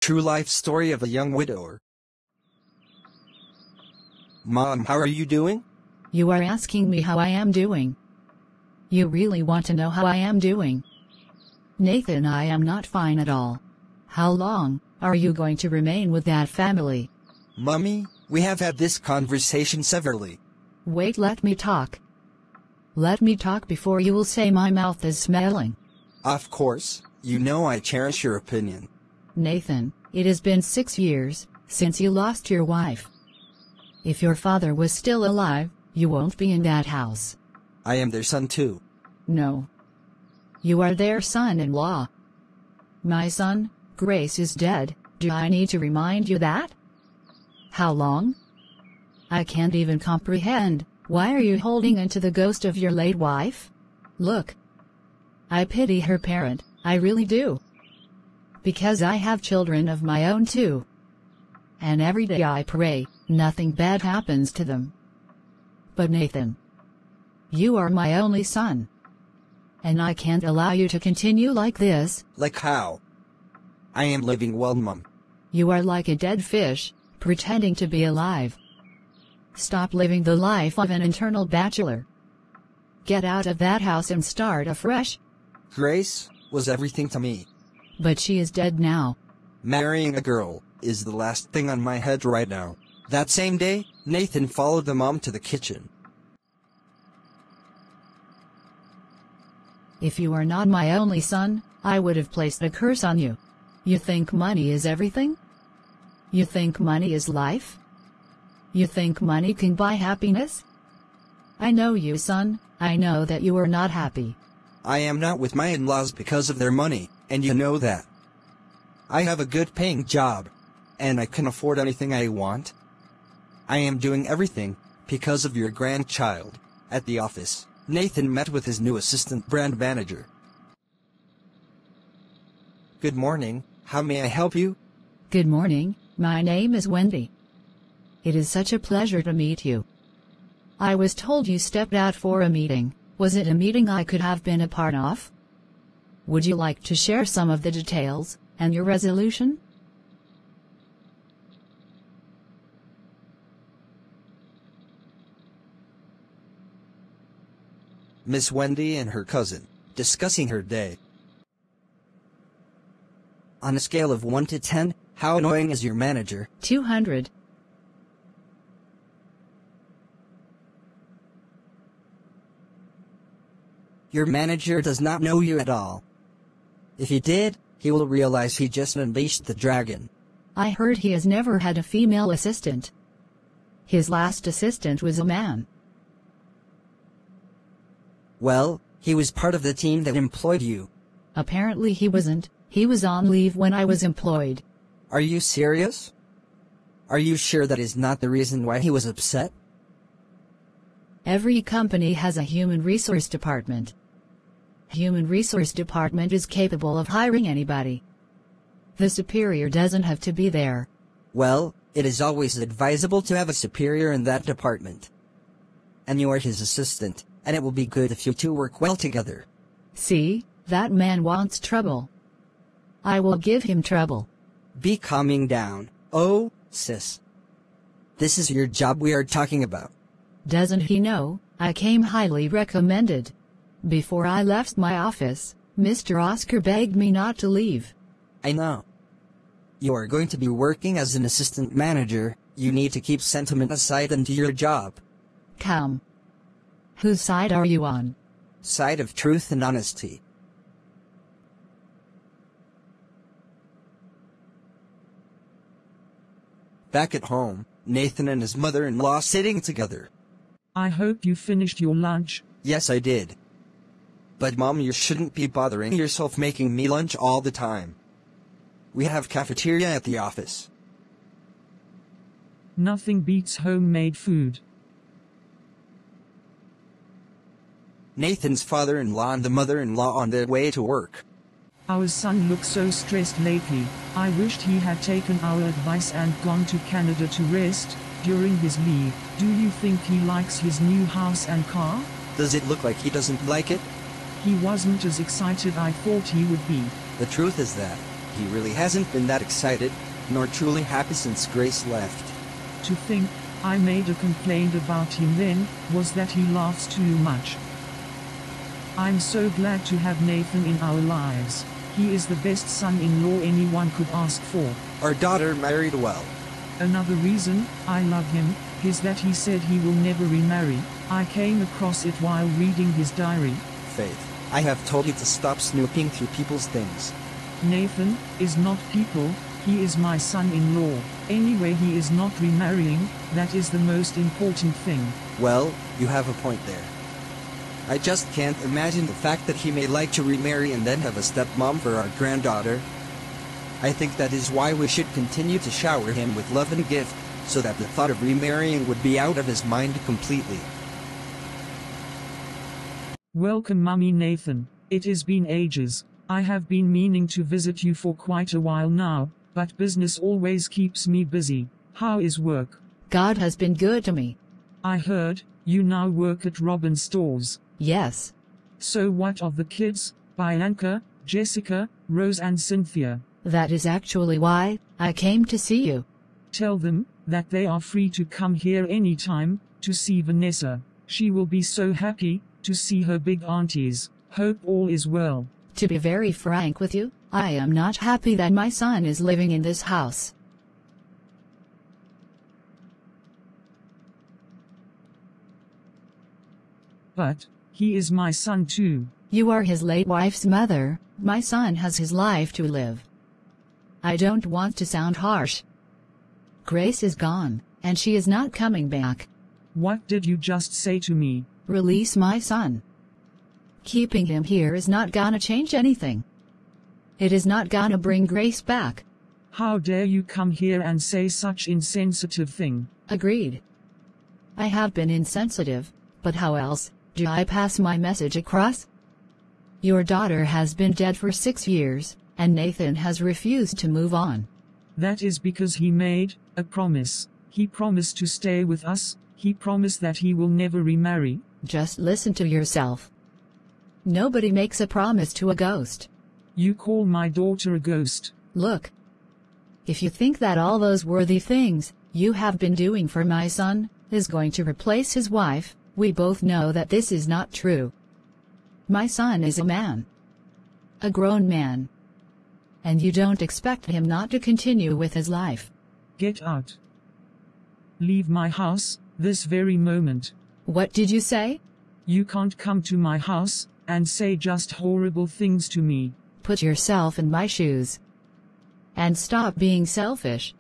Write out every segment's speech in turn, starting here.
True life story of a young widower. Mom, how are you doing? You are asking me how I am doing. You really want to know how I am doing? Nathan, I am not fine at all. How long are you going to remain with that family? Mummy, we have had this conversation severally. Wait, let me talk. Let me talk before you will say my mouth is smelling. Of course, you know I cherish your opinion. Nathan, it has been 6 years since you lost your wife. If your father was still alive, you won't be in that house. I am their son too. No. You are their son-in-law. My son, Grace, is dead. Do I need to remind you that? How long? I can't even comprehend. Why are you holding onto the ghost of your late wife? Look. I pity her parent, I really do. Because I have children of my own too. And every day I pray nothing bad happens to them. But Nathan, you are my only son. And I can't allow you to continue like this. Like how? I am living well, Mum. You are like a dead fish, pretending to be alive. Stop living the life of an eternal bachelor. Get out of that house and start afresh. Grace was everything to me. But she is dead now. Marrying a girl is the last thing on my head right now. That same day, Nathan followed the mom to the kitchen. If you are not my only son, I would have placed a curse on you. You think money is everything? You think money is life? You think money can buy happiness? I know you, son. I know that you are not happy. I am not with my in-laws because of their money, and you know that. I have a good paying job, and I can afford anything I want. I am doing everything because of your grandchild. At the office, Nathan met with his new assistant brand manager. Good morning, how may I help you? Good morning, my name is Wendy. It is such a pleasure to meet you. I was told you stepped out for a meeting. Was it a meeting I could have been a part of? Would you like to share some of the details and your resolution? Miss Wendy and her cousin, discussing her day. On a scale of 1 to 10, how annoying is your manager? 200. Your manager does not know you at all. If he did, he will realize he just unleashed the dragon. I heard he has never had a female assistant. His last assistant was a man. Well, he was part of the team that employed you. Apparently he wasn't. He was on leave when I was employed. Are you serious? Are you sure that is not the reason why he was upset? Every company has a human resource department. Human resource department is capable of hiring anybody. The superior doesn't have to be there. Well, it is always advisable to have a superior in that department. And you are his assistant, and it will be good if you two work well together. See, that man wants trouble. I will give him trouble. Be calming down. Oh, sis. This is your job we are talking about. Doesn't he know I came highly recommended? Before I left my office, Mr. Oscar begged me not to leave. I know. You are going to be working as an assistant manager. You need to keep sentiment aside and do your job. Come. Whose side are you on? Side of truth and honesty. Back at home, Nathan and his mother-in-law sitting together. I hope you finished your lunch. Yes, I did. But Mom, you shouldn't be bothering yourself making me lunch all the time. We have cafeteria at the office. Nothing beats homemade food. Nathan's father-in-law and the mother-in-law on their way to work. Our son looks so stressed lately. I wished he had taken our advice and gone to Canada to rest during his leave. Do you think he likes his new house and car? Does it look like he doesn't like it? He wasn't as excited I thought he would be. The truth is that He really hasn't been that excited, nor truly happy since Grace left. To think, I made a complaint about him then, was that he laughs too much. I'm so glad to have Nathan in our lives. He is the best son-in-law anyone could ask for. Our daughter married well. Another reason I love him is that he said he will never remarry. I came across it while reading his diary. Faith, I have told you to stop snooping through people's things. Nathan is not people, he is my son-in-law. Anyway, he is not remarrying, that is the most important thing. Well, you have a point there. I just can't imagine the fact that he may like to remarry and then have a stepmom for our granddaughter. I think that is why we should continue to shower him with love and gift, so that the thought of remarrying would be out of his mind completely. Welcome, Mummy Nathan. It has been ages. I have been meaning to visit you for quite a while now, but business always keeps me busy. How is work? God has been good to me. I heard you now work at Robin's stores. Yes. So what of the kids, Bianca, Jessica, Rose and Cynthia? That is actually why I came to see you. Tell them that they are free to come here anytime to see Vanessa. She will be so happy to see her big aunties. Hope all is well. To be very frank with you, I am not happy that my son is living in this house. But he is my son too. You are his late wife's mother. My son has his life to live. I don't want to sound harsh. Grace is gone, and she is not coming back. What did you just say to me? Release my son. Keeping him here is not gonna change anything. It is not gonna bring Grace back. How dare you come here and say such insensitive thing? Agreed. I have been insensitive, but how else do I pass my message across? Your daughter has been dead for 6 years, and Nathan has refused to move on. That is because he made a promise. He promised to stay with us. He promised that he will never remarry. Just listen to yourself. Nobody makes a promise to a ghost. You call my daughter a ghost. Look. If you think that all those worthy things you have been doing for my son is going to replace his wife, we both know that this is not true. My son is a man. A grown man. And you don't expect him not to continue with his life. Get out. Leave my house, this very moment. What did you say? You can't come to my house and say just horrible things to me. Put yourself in my shoes. And stop being selfish.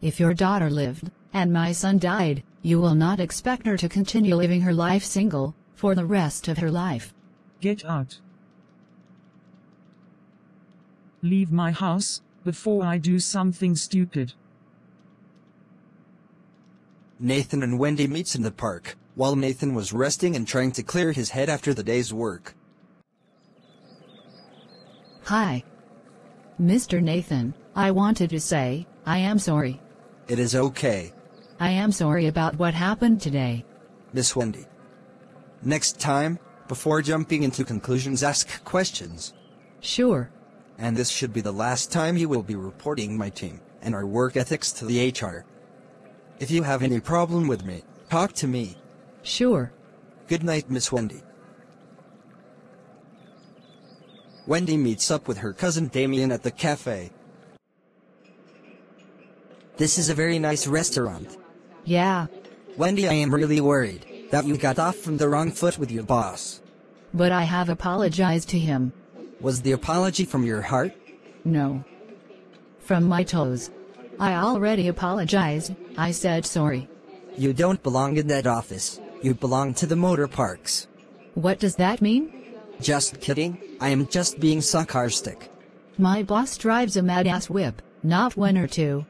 If your daughter lived, and my son died, you will not expect her to continue living her life single, for the rest of her life. Get out. Leave my house, before I do something stupid. Nathan and Wendy meets in the park, while Nathan was resting and trying to clear his head after the day's work. Hi. Mr. Nathan, I wanted to say, I am sorry. It is okay, I am sorry about what happened today. Miss Wendy. Next time, before jumping into conclusions, ask questions. Sure. And this should be the last time you will be reporting my team and our work ethics to the HR. If you have any problem with me, talk to me. Sure. Good night, Miss Wendy. Wendy meets up with her cousin Damien at the cafe. This is a very nice restaurant. Yeah. Wendy, I am really worried that you got off from the wrong foot with your boss. But I have apologized to him. Was the apology from your heart? No. From my toes. I already apologized. I said sorry. You don't belong in that office. You belong to the motor parks. What does that mean? Just kidding. I am just being sarcastic. My boss drives a mad-ass whip, not one or two.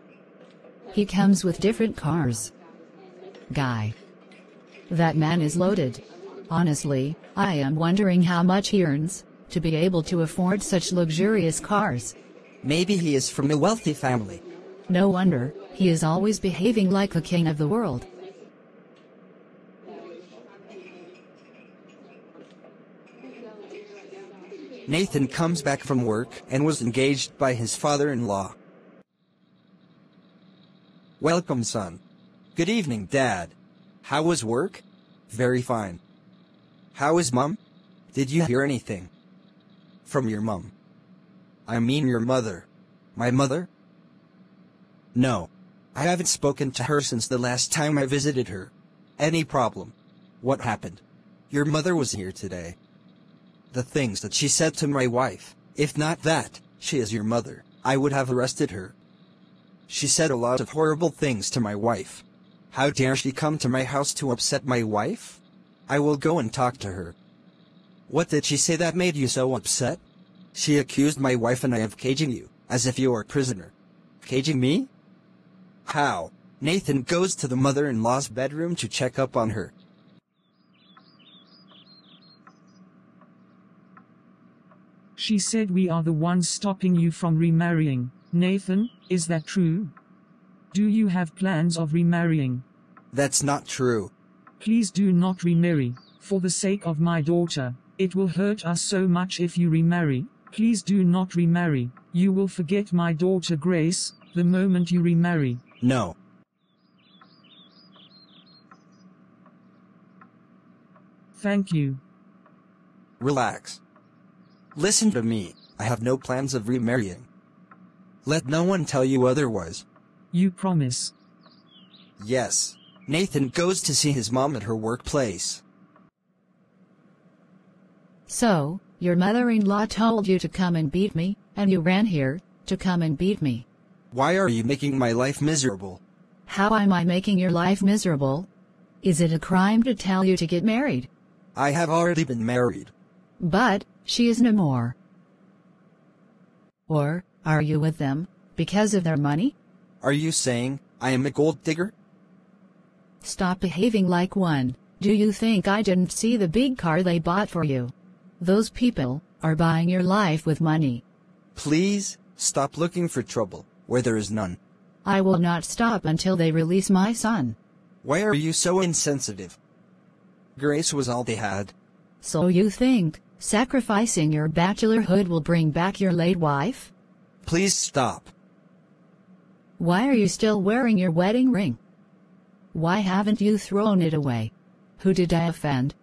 He comes with different cars. Guy. That man is loaded. Honestly, I am wondering how much he earns to be able to afford such luxurious cars. Maybe he is from a wealthy family. No wonder, he is always behaving like a king of the world. Nathan comes back from work and was engaged by his father-in-law. Welcome, son. Good evening, Dad. How was work? Very fine. How is Mom? Did you hear anything from your mom? I mean your mother. My mother? No. I haven't spoken to her since the last time I visited her. Any problem? What happened? Your mother was here today. The things that she said to my wife, if not that, she is your mother, I would have arrested her. She said a lot of horrible things to my wife. How dare she come to my house to upset my wife? I will go and talk to her. What did she say that made you so upset? She accused my wife and I of caging you, as if you were a prisoner. Caging me? How? Nathan goes to the mother-in-law's bedroom to check up on her. She said we are the ones stopping you from remarrying. Nathan, is that true? Do you have plans of remarrying? That's not true. Please do not remarry, for the sake of my daughter. It will hurt us so much if you remarry. Please do not remarry. You will forget my daughter Grace, the moment you remarry. No. Thank you. Relax. Listen to me, I have no plans of remarrying. Let no one tell you otherwise. You promise? Yes. Nathan goes to see his mom at her workplace. So, your mother-in-law told you to come and beat me, and you ran here to come and beat me. Why are you making my life miserable? How am I making your life miserable? Is it a crime to tell you to get married? I have already been married. But she is no more. Or are you with them because of their money? Are you saying I am a gold digger? Stop behaving like one. Do you think I didn't see the big car they bought for you? Those people are buying your life with money. Please, stop looking for trouble where there is none. I will not stop until they release my son. Why are you so insensitive? Grace was all they had. So you think sacrificing your bachelorhood will bring back your late wife? Please stop. Why are you still wearing your wedding ring? Why haven't you thrown it away? Who did I offend?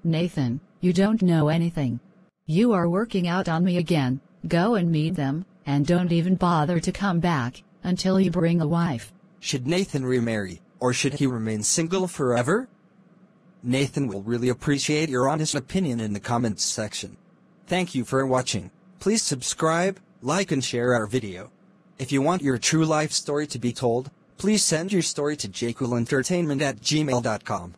Nathan, you don't know anything. You are working out on me again. Go and meet them, and don't even bother to come back until you bring a wife. Should Nathan remarry, or should he remain single forever? Nathan will really appreciate your honest opinion in the comments section. Thank you for watching. Please subscribe, like and share our video. If you want your true life story to be told, please send your story to jcool@gmail.com.